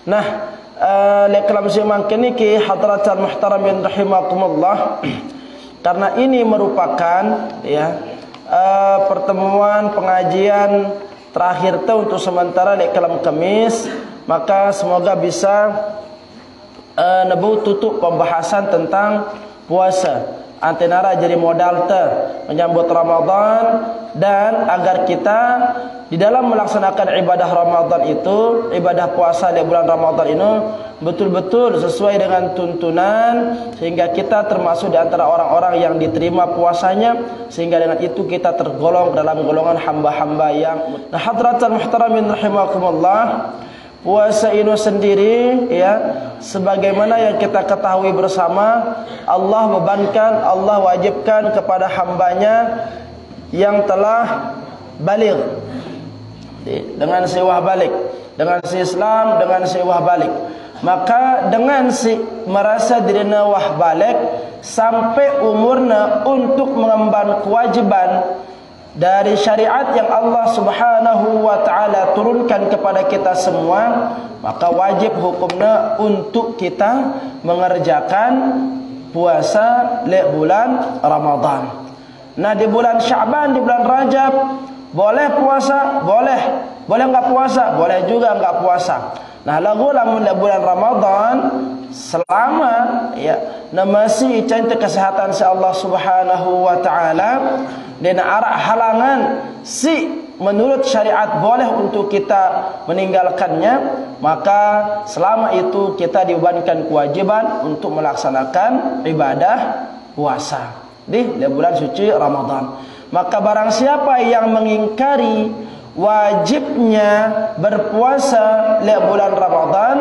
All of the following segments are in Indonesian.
Nah, lekalam siang kini ki hadratan muhtaramin rahimakumullah. Karena ini merupakan pertemuan pengajian terakhir untuk sementara lekalam Kamis, maka semoga bisa tutup pembahasan tentang puasa. Antenara jadi modal menyambut Ramadan, dan agar kita di dalam melaksanakan ibadah Ramadan itu, ibadah puasa di bulan Ramadan ini betul-betul sesuai dengan tuntunan, sehingga kita termasuk di antara orang-orang yang diterima puasanya, sehingga dengan itu kita tergolong dalam golongan hamba-hamba yang hadratan muhtaramin rahimakumullah. Puasa ini sendiri sebagaimana yang kita ketahui bersama, Allah bebankan, Allah wajibkan kepada hambanya yang telah baligh dengan sewah balik, dengan si Islam, dengan sewah balik. Maka dengan si merasa dirinya wah balik sampai umurnya untuk mengemban kewajiban dari syariat yang Allah Subhanahu wa taala turunkan kepada kita semua, maka wajib hukumnya untuk kita mengerjakan puasa di bulan Ramadan. Nah, di bulan Sya'ban, di bulan Rajab boleh puasa, boleh enggak puasa, boleh juga enggak puasa. Nah, lagu lamun di bulan Ramadan selama masih cantik kesehatan si Allah Subhanahu wa taala, dan arah halangan si menurut syariat boleh untuk kita meninggalkannya, maka selama itu kita dibebankan kewajiban untuk melaksanakan ibadah puasa di bulan suci Ramadan. Maka barang siapa yang mengingkari wajibnya berpuasa di bulan Ramadan,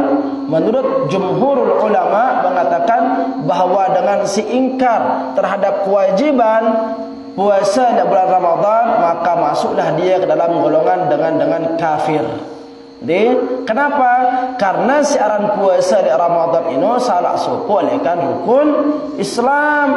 menurut jumhurul ulama mengatakan bahwa dengan si ingkar terhadap kewajiban puasa di bulan Ramadan, maka masuklah dia ke dalam golongan dengan kafir. Kenapa? Karena siaran puasa di Ramadan ini salah satu olehkan rukun Islam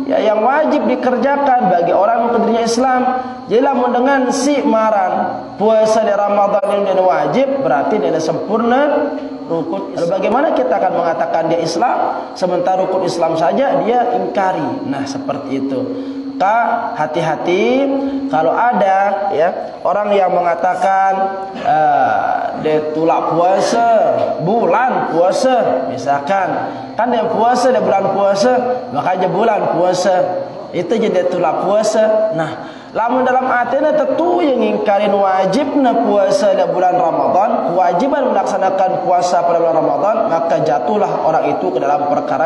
yang wajib dikerjakan bagi orang yang kedirinya Islam. Jadi dengan si maran puasa di Ramadan ini wajib, berarti dia sempurna rukun. Lalu bagaimana kita akan mengatakan dia Islam sementara rukun Islam saja dia ingkari? Nah, seperti itu. Maka hati-hati kalau ada orang yang mengatakan dia tulak puasa, bulan puasa, misalkan kan dia puasa di bulan puasa, makanya bulan puasa itu jadi tulak puasa. Nah, lamun dalam artinya tentu yang ingkarin wajibnya puasa di bulan Ramadan, kewajiban melaksanakan puasa pada bulan Ramadan, maka jatuhlah orang itu ke dalam perkara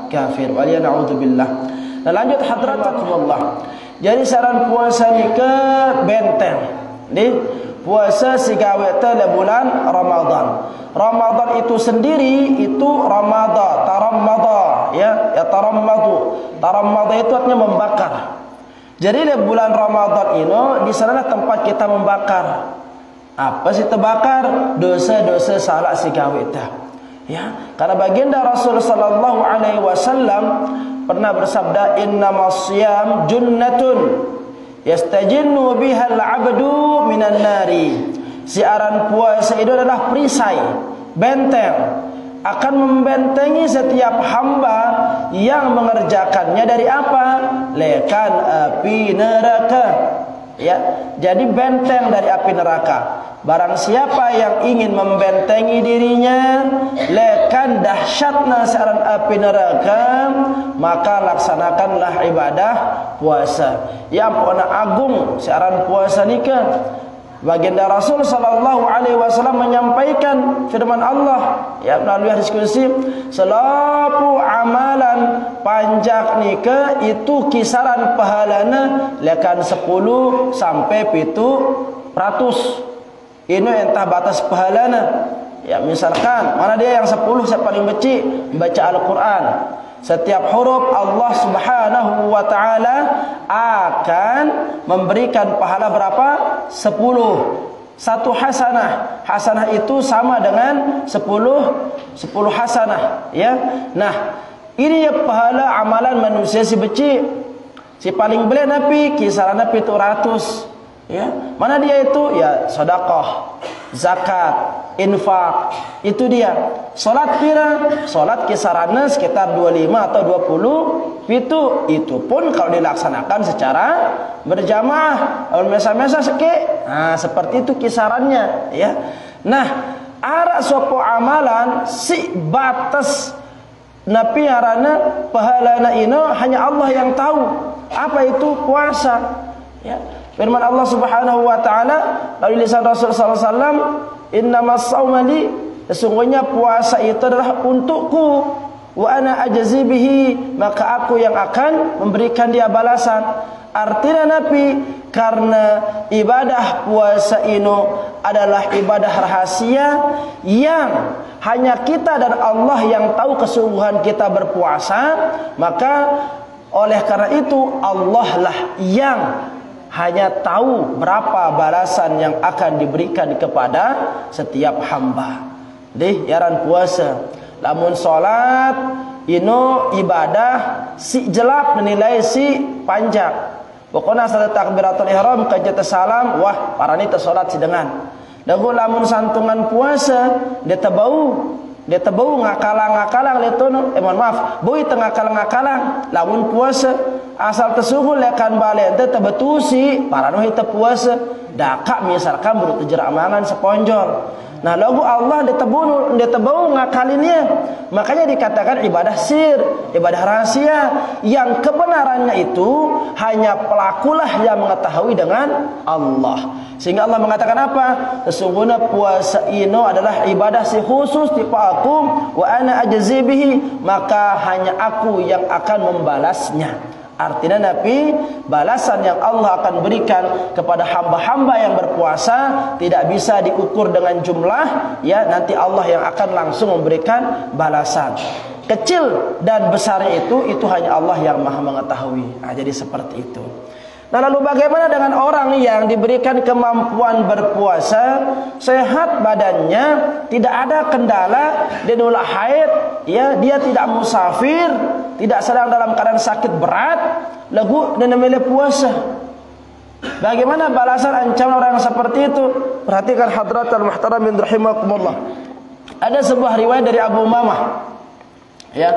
kafir. Waliya na'udzubillah. Nah, lanjut hadratakumullah. Jadi saran puasa ni ke benteng. Puasa si gawe di bulan Ramadan. Ramadan itu sendiri itu Ramadan, tarammada tarammadu. Tarammada itu artinya membakar. Jadi di bulan Ramadan ini di sana tempat kita membakar. Apa sih terbakar? Dosa-dosa salah si gawe karena baginda Rasul sallallahu alaihi wasallam pernah bersabda, innamas siyam junnatun yastajinnu biha al-'abdu minan nari. Siaran puasa itu adalah perisai, benteng, akan membentengi setiap hamba yang mengerjakannya dari apa? Lekan api neraka. Jadi benteng dari api neraka. Barang siapa yang ingin membentengi dirinya lekan dahsyatna siaran api neraka, maka laksanakanlah ibadah puasa. Yang pona agung siaran puasa nikah. Baginda Rasul sallallahu alaihi wasallam menyampaikan firman Allah melalui hadis qudsi, selapu amalan panjak nikah itu kisaran pahalana lekan 10 sampai 700. Ini entah batas pahalana. Misalkan mana dia yang 10 saya paling benci membaca Al-Qur'an. Setiap huruf Allah Subhanahu wa taala akan memberikan pahala berapa? 10. Satu hasanah. Hasanah itu sama dengan 10 hasanah, Nah, ini pahala amalan manusia si beci. Si paling belah nabi kisaran 700. Ya, mana dia itu? Ya, sedekah, zakat, infak. Itu dia. Salat pira? Salat kisarannya sekitar 25 atau 20 itu pun kalau dilaksanakan secara berjamaah. Kalau mesa-mesa seke, nah seperti itu kisarannya, ya. Nah, ara sopo amalan si batas napi arana pahalana ino hanya Allah yang tahu. Apa itu puasa? Ya. Firman Allah Subhanahu wa taala melalui lisan Rasul sallallahu alaihi wasallam, "Innamas shauma li", sesungguhnya puasa itu adalah untukku, wa ana ajzi bihi, maka aku yang akan memberikan dia balasan. Artinya Nabi, karena ibadah puasa ini adalah ibadah rahasia yang hanya kita dan Allah yang tahu kesungguhan kita berpuasa, maka oleh karena itu Allah lah yang hanya tahu berapa balasan yang akan diberikan kepada setiap hamba. Deh, yaran puasa. Lamun salat ino ibadah si jelap nilai si panjang. Pokoknya salat takbiratul ihram kajata salam, wah parani teh salat sidengan. Dagu lamun santungan puasa dia tebau ngakalang letono, mohon maaf, boi tengah kalang lamun puasa asal tersungguh lekan balik ente tebetusi parano hita puasa daka misalkan buru tejeramangan seponjol. Nah lagu Allah dia tebau ngakalinnya, makanya dikatakan ibadah sir, ibadah rahasia yang kebenarannya itu hanya pelakulah yang mengetahui dengan Allah. Sehingga Allah mengatakan apa? Sesungguhnya puasa ini adalah ibadah si khusus tipe aku, wa ana ajzi bihi, maka hanya aku yang akan membalasnya. Artinya Nabi, balasan yang Allah akan berikan kepada hamba-hamba yang berpuasa tidak bisa diukur dengan jumlah, ya, nanti Allah yang akan langsung memberikan balasan. Kecil dan besar itu hanya Allah yang Maha mengetahui. Nah, jadi seperti itu. Nah, lalu bagaimana dengan orang yang diberikan kemampuan berpuasa, sehat badannya, tidak ada kendala, dia nolak haid, ya, dia tidak musafir, tidak sedang dalam keadaan sakit berat, lagu dan memilih puasa. Bagaimana balasan ancaman orang yang seperti itu? Perhatikan hadratul muhtaramin rahimakumullah. Ada sebuah riwayat dari Abu Umamah. Ya,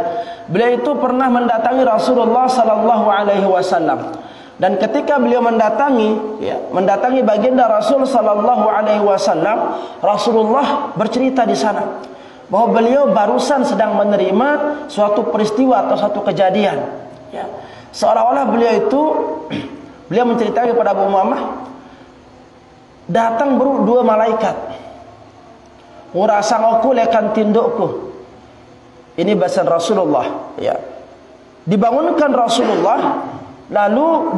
beliau itu pernah mendatangi Rasulullah sallallahu alaihi wasallam. Dan ketika beliau mendatangi baginda Rasul sallallahu alaihi wasallam, Rasulullah bercerita di sana bahwa beliau barusan sedang menerima suatu peristiwa atau suatu kejadian. Ya. Seolah-olah beliau menceritakan kepada Abu Umamah, datang dua malaikat. Ngurasang aku lekan tindukku. Ini bahasa Rasulullah. Ya. Dibangunkan Rasulullah, lalu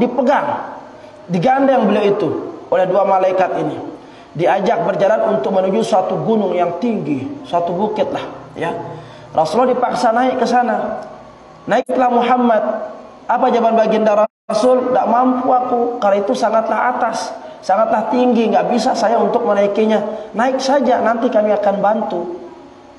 digandeng beliau itu oleh dua malaikat ini, diajak berjalan untuk menuju suatu gunung yang tinggi, suatu bukit lah, ya. Rasulullah dipaksa naik ke sana. Naiklah Muhammad. Apa jawaban baginda Rasul? Tak mampu aku, karena itu sangatlah atas, sangatlah tinggi, nggak bisa saya untuk menaikinya. Naik saja, nanti kami akan bantu.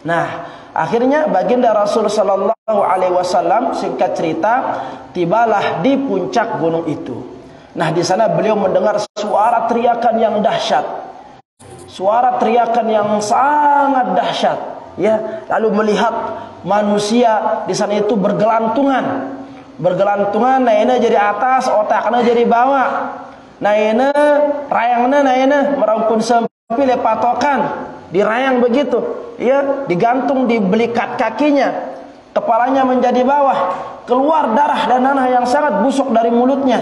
Nah, akhirnya baginda Rasul sallallahu alaihi wasallam, singkat cerita, tibalah di puncak gunung itu. Nah, di sana beliau mendengar suara teriakan yang dahsyat. Suara teriakan yang sangat dahsyat, ya. Lalu melihat manusia di sana itu bergelantungan. Naina jadi atas, otaknya jadi bawah. Naina rayangna naina merangkun sampai patokan, dirayang begitu, ya, digantung di belikat kakinya, kepalanya menjadi bawah, keluar darah dan nanah yang sangat busuk dari mulutnya.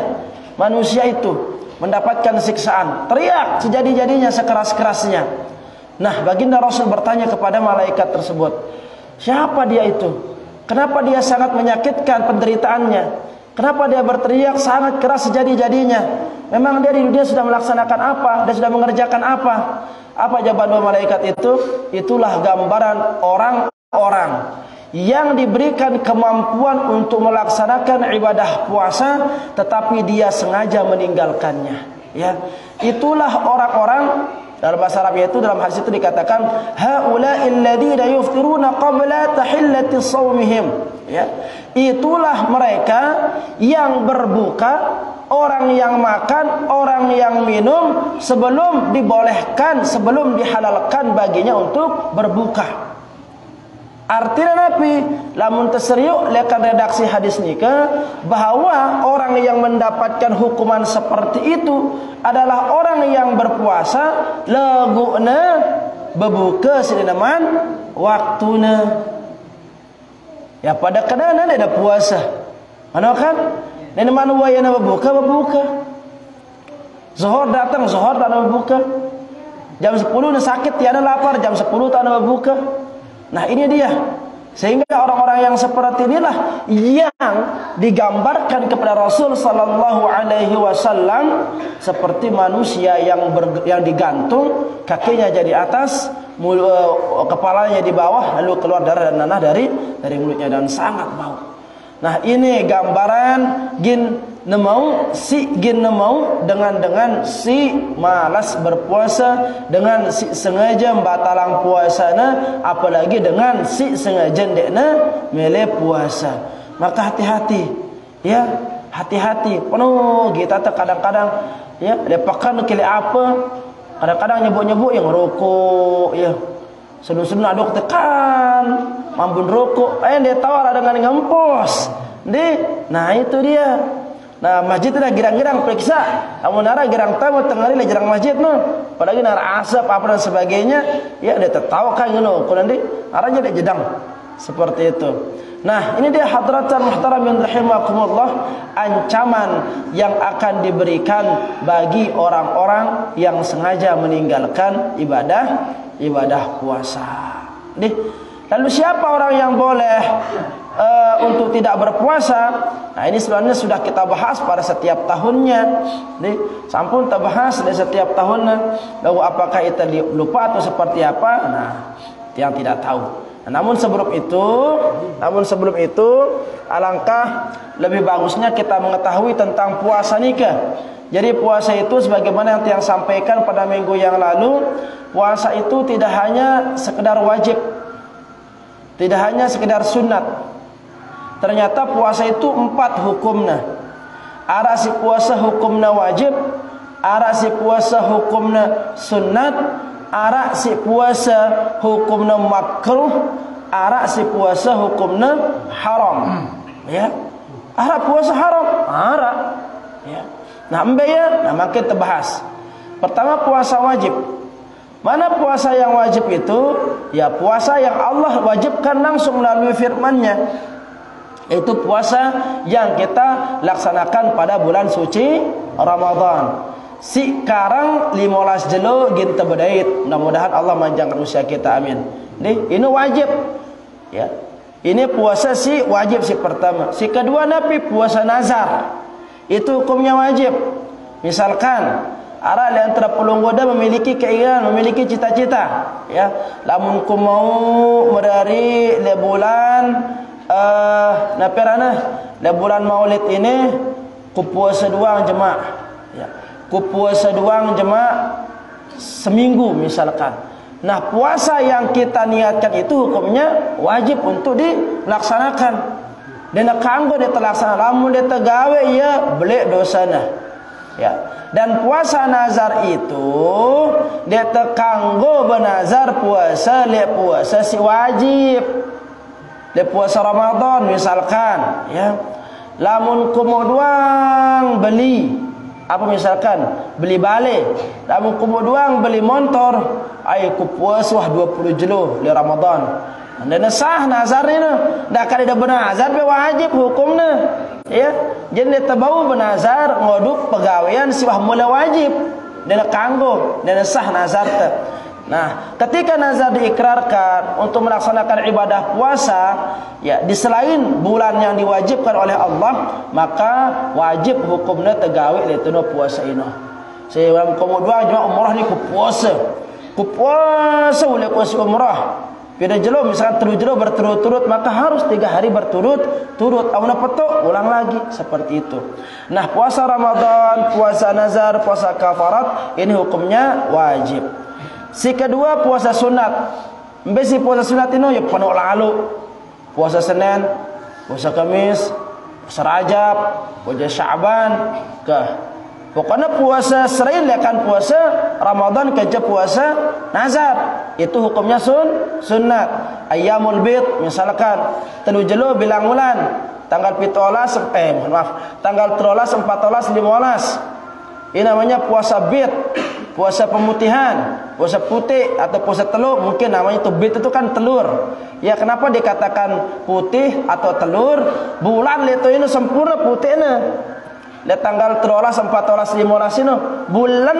Manusia itu mendapatkan siksaan, teriak sejadi-jadinya, sekeras-kerasnya. Nah, baginda Rasul bertanya kepada malaikat tersebut, siapa dia itu? Kenapa dia sangat menyakitkan penderitaannya? Kenapa dia berteriak sangat keras sejadi-jadinya? Memang dia di dunia sudah melaksanakan apa? Dia sudah mengerjakan apa? Apa jawaban dua malaikat itu? Itulah gambaran orang-orang yang diberikan kemampuan untuk melaksanakan ibadah puasa, tetapi dia sengaja meninggalkannya. Ya, itulah orang-orang, dalam bahasa Arab itu, dalam hadis itu dikatakan haula'il ladzina yuftiruna qabla tahillati shaumihim. Ya, itulah mereka yang berbuka orang yang makan, orang yang minum sebelum dibolehkan, sebelum dihalalkan baginya untuk berbuka. Artinya nabi lamun terseriuk lekan redaksi hadis nikah bahawa orang yang mendapatkan hukuman seperti itu adalah orang yang berpuasa leguna berbuka sedenaman waktuna. Ya pada kadang ada puasa. Mana kan? Dan mana wayana berbuka. Zuhur datang tak ada berbuka. Jam 10 nak sakit tiada lapar, jam 10 tak ada berbuka. Nah ini dia. Sehingga orang-orang yang seperti inilah yang digambarkan kepada Rasul sallallahu alaihi wasallam seperti manusia yang digantung, kakinya jadi atas, kepalanya di bawah, lalu keluar darah dan nanah dari mulutnya dan sangat bau. Nah ini gambaran si gin nemau dengan si malas berpuasa, dengan si sengaja batalang puasana, apalagi dengan si sengaja dekna mele puasa. Maka hati-hati, ya hati-hati. Penuh kita kadang-kadang ya lepakan kili apa, kadang-kadang nyebut-nyebut yang rokok, ya senun-senun aduk tekan mambun rokok, dia tawar dengan ngempos. Nah itu dia. Nah masjid dah girang-girang periksa, amun nara girang tamu tengari le girang masjid no, apalagi nara asap apa dan sebagainya, ya dia tertawa kan ngono, ko nanti aranya dia jedang seperti itu. Nah ini dia hadratan muhtaramin rahimakumullah, ancaman yang akan diberikan bagi orang-orang yang sengaja meninggalkan ibadah puasa. Lalu siapa orang yang boleh untuk tidak berpuasa? Nah ini sebenarnya sudah kita bahas pada setiap tahunnya. Sampun kita bahas di setiap tahunnya. Lalu apakah itu lupa atau seperti apa? Nah yang tidak tahu. Nah, namun sebelum itu alangkah lebih bagusnya kita mengetahui tentang puasa nikah. Jadi puasa itu sebagaimana yang sampaikan pada minggu yang lalu, puasa itu tidak hanya sekedar wajib, tidak hanya sekedar sunat. Ternyata puasa itu 4 hukumnya. Ara si puasa hukumnya wajib, ara si puasa hukumnya sunat, ara si puasa hukumnya makruh, ara si puasa hukumnya haram. Ya. Ara puasa haram, ara. Ya. Nah, makin terbahas. Pertama puasa wajib. Mana puasa yang wajib itu? Ya puasa yang Allah wajibkan langsung melalui firman-Nya. Itu puasa yang kita laksanakan pada bulan suci Ramadan. Sekarang 15 jelo ginta bedait. Mudah-mudahan Allah manjangkan usia kita, amin. Ini wajib. Ya. Ini puasa si wajib si pertama. Si kedua nabi puasa nazar. Itu hukumnya wajib. Misalkan ara yang terpelunggoda memiliki keinginan, memiliki cita-cita, ya. Lamun ku mau merari le bulan le bulan Maulid ini ku puasa doang jemaah, ya. Ku puasa doang jemaah seminggu misalkan. Nah, puasa yang kita niatkan itu hukumnya wajib untuk dilaksanakan. Dan kanggo dia terlaksana, lamun dia tergawe ya belek dosana. Ya. Dan puasa nazar itu dia terkanggo benazar puasa le puasa si wajib. Le puasa Ramadan misalkan, ya. Lamun kemudian beli apa misalkan beli balik, lamun kemudian beli motor, ai ku puasa 20 jelo le Ramadan. Dan sah nazar ni dah kali dah benazar be wajib hukumnya, ya. Jadi tabau benazar ngoduk pegawaian siwah mula wajib dan kanggo dan sah nazar te. Nah, ketika nazar diikrarkan untuk melaksanakan ibadah puasa, ya di selain bulan yang diwajibkan oleh Allah, maka wajib hukumnya tegawe itu puasa ini. Sebab kemudian jemaah umrah ni ku puasa oleh puasa umrah. Pada jelo misalkan 3 jelo berturut-turut, maka harus 3 hari berturut-turut. Amun petok ulang lagi seperti itu. Nah, puasa Ramadan, puasa nazar, puasa kafarat ini hukumnya wajib. Si kedua puasa sunat. Besi puasa sunat ini ya penuh lalu. Puasa Senin, puasa Kamis, puasa Rajab, puasa Sya'ban, Kah. Pokoknya puasa selain lekan puasa Ramadan kerja puasa nazar itu hukumnya sunnat. Ayyamul bid misalkan telu jelo bilang bulan tanggal 17 tanggal 13 14 15 ini namanya puasa bid, puasa pemutihan, puasa putih atau puasa telur mungkin namanya itu bid itu kan telur. Ya kenapa dikatakan putih atau telur? Bulan itu ini sempurna putihnya. Lihat tanggal 13, 14, 15 ini bulan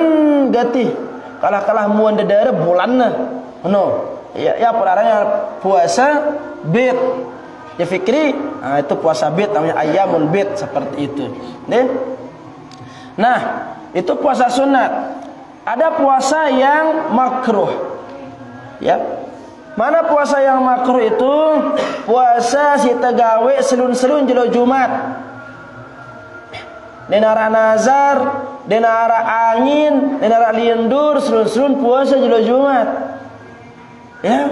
gati. Kalah-kalah muan dedara bulanna. No. Ya peraranya puasa bid. Ya fikri, itu puasa bid namanya ayyamul bid seperti itu. Nah, itu puasa sunat. Ada puasa yang makruh. Ya. Mana puasa yang makruh itu? Puasa si tegawe selun-selun jelo Jumat. Denara nazar, denara angin, denara lindur, selun-selun puasa jelo Jumat. Ya.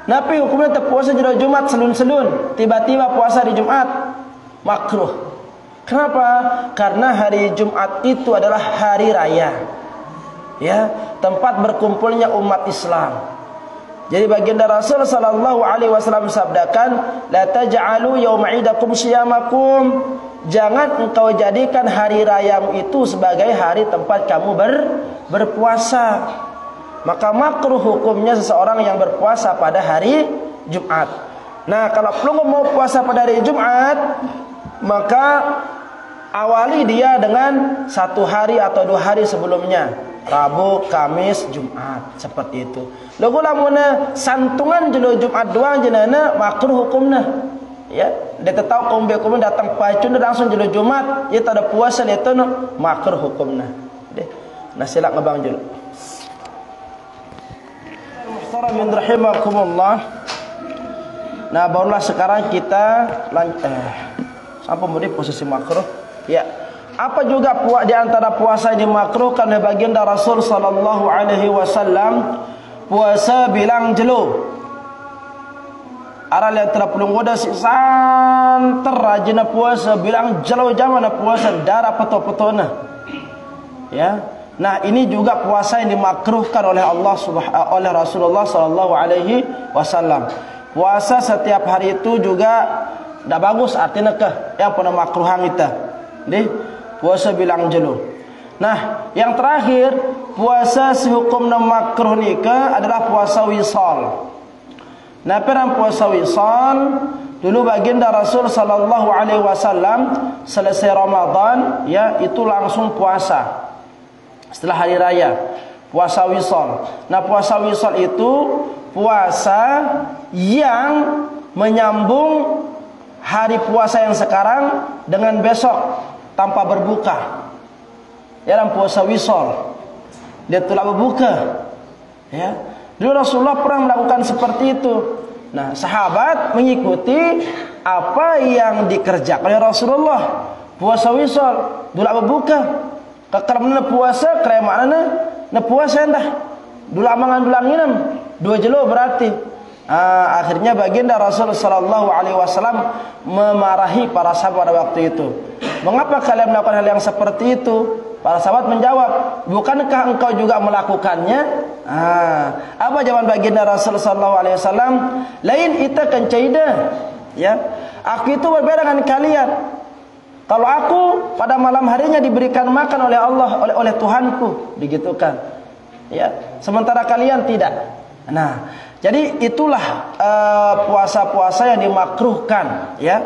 Napi hukumnya terpuasa jelo Jumat selun-selun, tiba-tiba puasa di Jumat makruh. Kenapa? Karena hari Jumat itu adalah hari raya. Ya, tempat berkumpulnya umat Islam. Jadi baginda Rasul sallallahu alaihi wasallam sabdakan, la taj'alu yauma idakum siyamakum. Jangan engkau jadikan hari rayamu itu sebagai hari tempat kamu berpuasa. Maka makruh hukumnya seseorang yang berpuasa pada hari Jumat. Nah, kalau belum mau puasa pada hari Jumat, maka awali dia dengan 1 hari atau 2 hari sebelumnya. Rabu, Kamis, Jumat, seperti itu. Lagu lamuna santungan jelo Jumat doang jenana makruh hukumnya. Ya, dia tahu kaum bekum datang pacun langsung jelo Jumat, dia tak ada puasa dia tu makruh hukumnya. Deh. Nah, silak ngebang jelo. Muhtaramin rahimakumullah. Nah, barulah sekarang kita sampai mudi posisi makruh. Ya. Apa juga di antara puasa yang dimakruhkan oleh baginda Rasul sallallahu alaihi wasallam? Puasa bilang jelo. Aral yang telah pelung goda siksan terajina puasa bilang jelo jamana puasa darah peto-petona. Ya. Nah, ini juga puasa yang dimakruhkan oleh oleh Rasulullah sallallahu alaihi wasallam. Puasa setiap hari itu juga dah bagus artinya yang pernah makruhan kita. Nih, puasa bilang jelo. Nah, yang terakhir puasa sehukum makruh nikah adalah puasa wisal. Nah, perang puasa wisal dulu baginda Rasul sallallahu alaihi wasallam selesai Ramadan ya itu langsung puasa. Setelah hari raya puasa wisal. Nah, puasa wisal itu puasa yang menyambung hari puasa yang sekarang dengan besok tanpa berbuka. Ya, dalam puasa wisal dia telah berbuka. Ya. Dulu Rasulullah pernah melakukan seperti itu. Nah, sahabat mengikuti apa yang dikerjakan oleh Rasulullah. Puasa wisal, dulu berbuka. Karena puasa kremana na puasa dah. Dulu amangan bulan inam 2 jelo berarti. Akhirnya baginda Rasul sallallahu alaihi wasallam memarahi para sahabat pada waktu itu. Mengapa kalian melakukan hal yang seperti itu? Para sahabat menjawab, bukankah engkau juga melakukannya? Apa jawaban baginda Rasul sallallahu alaihi wasallam? Lain ita kan caida. Ya. Aku itu berbeda dengan kalian. Kalau aku pada malam harinya diberikan makan oleh Allah, oleh Tuhanku, begitukan. Ya, sementara kalian tidak. Nah, jadi itulah puasa-puasa yang dimakruhkan ya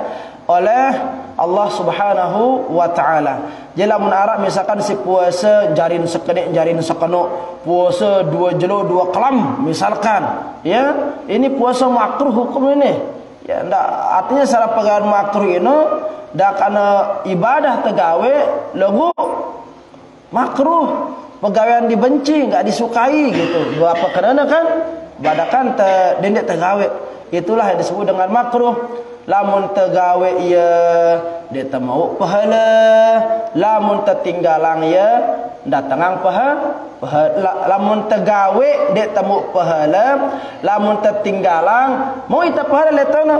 oleh Allah Subhanahu wa taala. Jelamun Arab misalkan si puasa jarin sekenik jarin sekenuk, puasa 2 jelo 2 kelam misalkan, ya. Ini puasa makruh hukum ini. Ya, ndak artinya secara pegangan makruh ini dak kana ibadah tegawe lagu makruh, pegawaian dibenci, enggak disukai gitu. Apa karena kan badakan dendek tegawe. Itulah yang disebut dengan makruh. Lamun tegawe ia dia mau pahala, lamun tertinggalang ia datangang pahala. Lamun tegawe dia temu pahala, lamun tertinggalang mau ita pahala letona.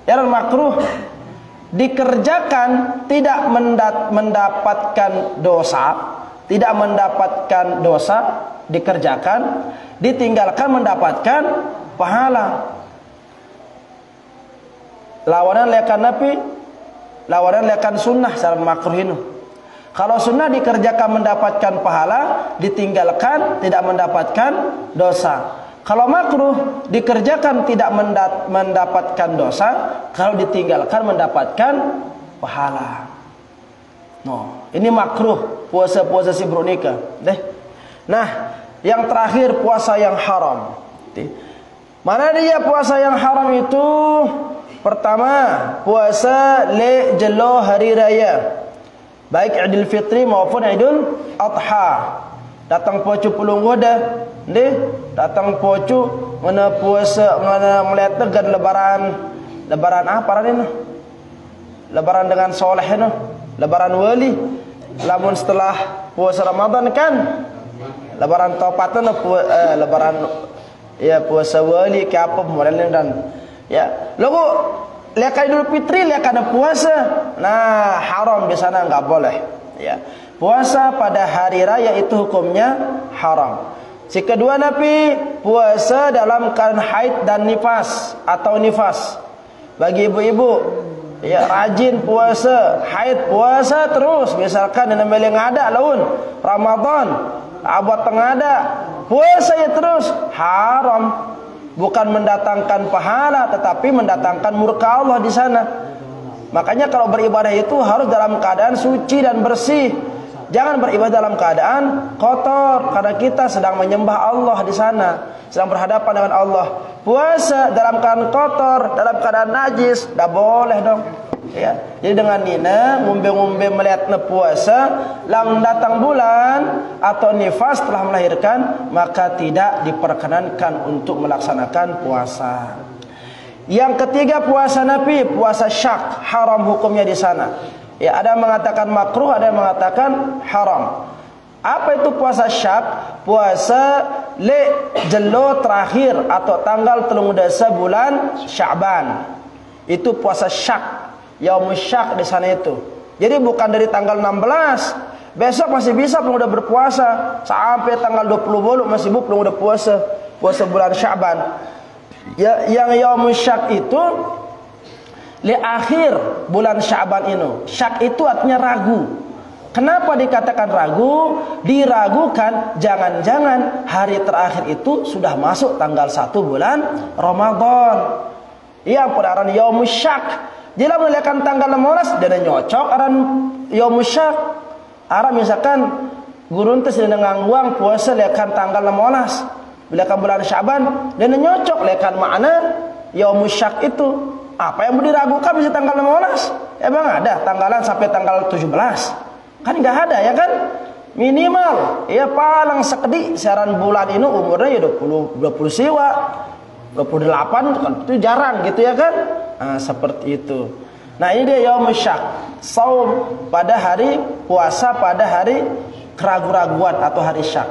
Ya makruh. dikerjakan tidak mendapatkan dosa, tidak mendapatkan dosa, dikerjakan, ditinggalkan mendapatkan pahala. Lawanan lekan napi, lawanan lekan sunnah saran makruh ini. Kalau sunnah dikerjakan mendapatkan pahala, ditinggalkan tidak mendapatkan dosa. Kalau makruh dikerjakan tidak mendapatkan dosa, kalau ditinggalkan mendapatkan pahala. No, ini makruh puasa-puasa si bronika. Nah, yang terakhir puasa yang haram. Mana dia puasa yang haram itu? Pertama, puasa le jelo hari raya, baik Idul Fitri maupun Idul Adha. Datang pocu pulung goda, datang pocu mana puasa mana melihat tegan lebaran apa ini? Lebaran dengan soleh ini, lebaran wali. Lamun setelah puasa Ramadan kan, lebaran taubat lebaran ya puasa wali ke apa modelnya dan ya. Lalu lihat Idul Fitri lihat ada puasa, nah haram di sana enggak boleh. Ya. Puasa pada hari raya itu hukumnya haram. Si kedua Nabi, puasa dalam keadaan haid dan nifas atau nifas. Bagi ibu-ibu, ya rajin puasa, haid puasa terus. Misalkan yang ada laun Ramadan, abad tengada, puasa ya terus, haram. Bukan mendatangkan pahala, tetapi mendatangkan murka Allah di sana. Makanya kalau beribadah itu harus dalam keadaan suci dan bersih. Jangan beribadah dalam keadaan kotor, karena kita sedang menyembah Allah di sana, sedang berhadapan dengan Allah. Puasa dalam keadaan kotor, dalam keadaan najis, tidak boleh dong. Ya, jadi dengan ini ngumbe-ngumbe melihat puasa, lang datang bulan atau nifas telah melahirkan, maka tidak diperkenankan untuk melaksanakan puasa. Yang ketiga puasa Nabi, puasa syak, haram hukumnya di sana. Ya, ada yang mengatakan makruh, ada yang mengatakan haram. Apa itu puasa syak? Puasa le jelo terakhir atau tanggal 13 bulan Sya'ban. Itu puasa syak. Yaumul syak di sana itu. Jadi bukan dari tanggal 16. Besok masih bisa belum udah berpuasa, sampai tanggal 20 belum masih belum udah puasa. Puasa bulan Sya'ban. Ya, yang yaumul syak itu di akhir bulan Sya'ban ini. Syak itu artinya ragu. Kenapa dikatakan ragu? Diragukan jangan-jangan hari terakhir itu sudah masuk tanggal 1 bulan Ramadan. Iya, penaran yaumul syak. Jika melihatkan tanggal 15 dan nyocok aran yaumul syak. Arab misalkan gurun tes dengan uang puasa lihatkan tanggal 15. Lihatkan bulan Sya'ban dan nyocok lihatkan makna yaumul syak itu. Apa yang mau diragukan bisa tanggal 15? Emang ada tanggalan sampai tanggal 17? Kan enggak ada ya kan? Minimal ya paling sekedi siaran bulan ini umurnya ya 20 siwa. 28 kan itu jarang gitu ya kan? Nah, seperti itu. Nah, ini dia yaumul syak. Saum pada hari puasa pada hari keraguan-raguan atau hari syak.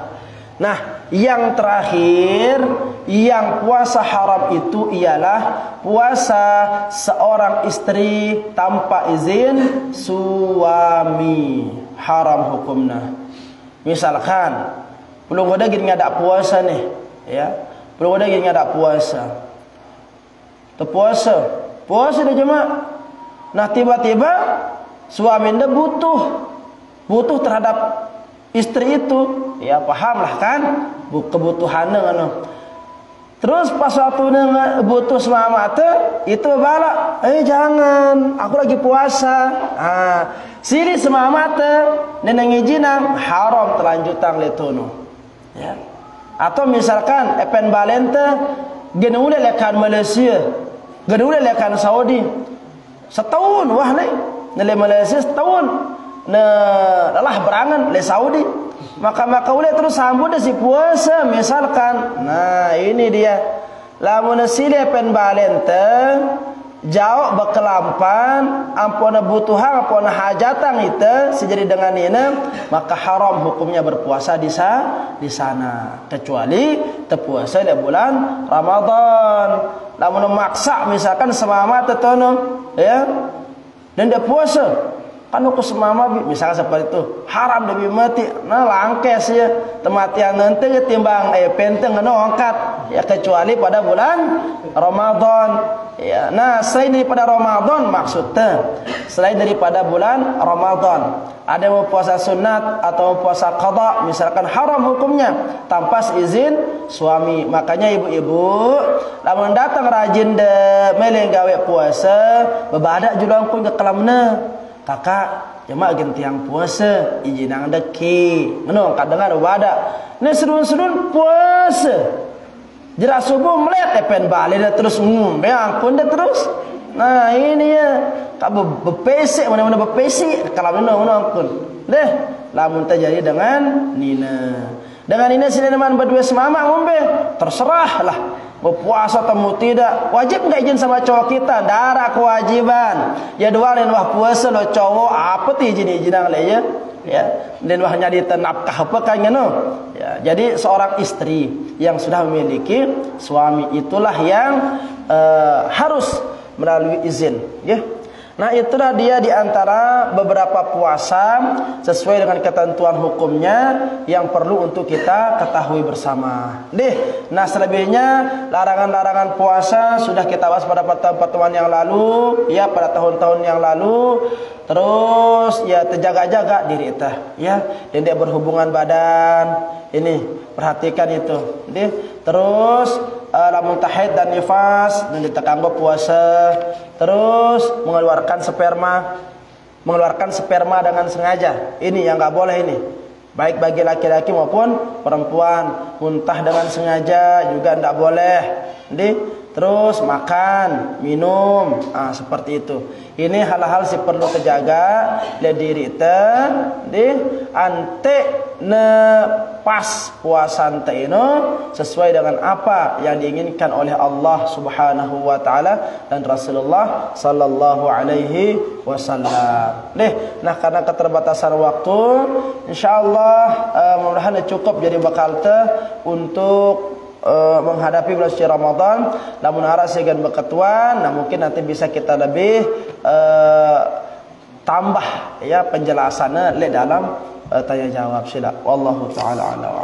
Nah, yang terakhir, yang puasa haram itu ialah puasa seorang istri tanpa izin suami. Haram hukumnya. Misalkan belum ada gini ada puasa nih, ya. Belum ada gini ada puasa. Puasa dah jemaah. Nah, tiba-tiba suami anda butuh terhadap istri itu, ya pahamlah kan kebutuhannya anu. Terus pas waktu butuh semamata itu bala, jangan, aku lagi puasa. Sini semamata neneng izinang haram terlanjutan letono. Ya. Atau misalkan epen balente genule lekan Malaysia, genule lekan Saudi. Setahun wah nih, nele Malaysia setahun. Lah berangan le Saudi, maka ule terus sambut si puasa misalkan. Nah, ini dia lamun sile pen balente jauh bekelampan ampuna butuhan ampuna hajatan itu sejadi dengan ini, maka haram hukumnya berpuasa di sana kecuali terpuasa di bulan Ramadan. Lamun maksa misalkan semama tetono ya dan dia puasa. Kan aku semama misalnya seperti itu haram demi mati, nah langkes ya tematian nanti ketimbang penteng angkat ya, kecuali pada bulan Ramadan ya. Nah selain daripada Ramadan, maksudnya selain daripada bulan Ramadan ada mau puasa sunat atau puasa qada, misalkan haram hukumnya tanpa izin suami. Makanya ibu-ibu lamun datang rajin de melenggawe puasa bebadak julang pun ke kelamna, kakak jemaah gentiang puasa izin ang deki ngono kadang ada wadah ne serun-serun puasa jerak subuh melihat pen balik dah terus beang pun dah terus. Nah ini ya tak bepesik mana-mana bepesik kalau ngono pun deh lamun terjadi dengan nina sineman berdua semama ngombe terserahlah mau puasa atau mau tidak. Wajib enggak izin sama cowok kita? Darah kewajiban. Ya duarin wah puasa lo cowok apa ti izin le ya. Dan wah nyadi nafkah apa kan ngono. Ya, jadi seorang istri yang sudah memiliki suami itulah yang harus melalui izin, ya. Nah itulah dia diantara beberapa puasa sesuai dengan ketentuan hukumnya yang perlu untuk kita ketahui bersama. Nah selebihnya larangan-larangan puasa sudah kita bahas pada pertemuan yang lalu, ya pada tahun-tahun yang lalu. Terus ya terjaga-jaga diri kita, ya, dan dia berhubungan badan ini perhatikan itu. Terus lamun haid dan nifas dan ditekanggo puasa. Terus mengeluarkan sperma dengan sengaja. Ini yang enggak boleh ini. Baik bagi laki-laki maupun perempuan. Muntah dengan sengaja juga enggak boleh. Terus makan, minum, seperti itu. Ini hal-hal si perlu terjaga le diri teh ante ne pas puasa teh ino sesuai dengan apa yang diinginkan oleh Allah Subhanahu wa taala dan Rasulullah sallallahu alaihi wasallam. Nah karena keterbatasan waktu, insyaallah mudah-mudahan cukup jadi bekal teh untuk menghadapi bulan suci Ramadan. Namun harus segan berketuan, nah mungkin nanti bisa kita lebih tambah ya penjelasannya dalam tanya jawab sila. Wallahu taala ala.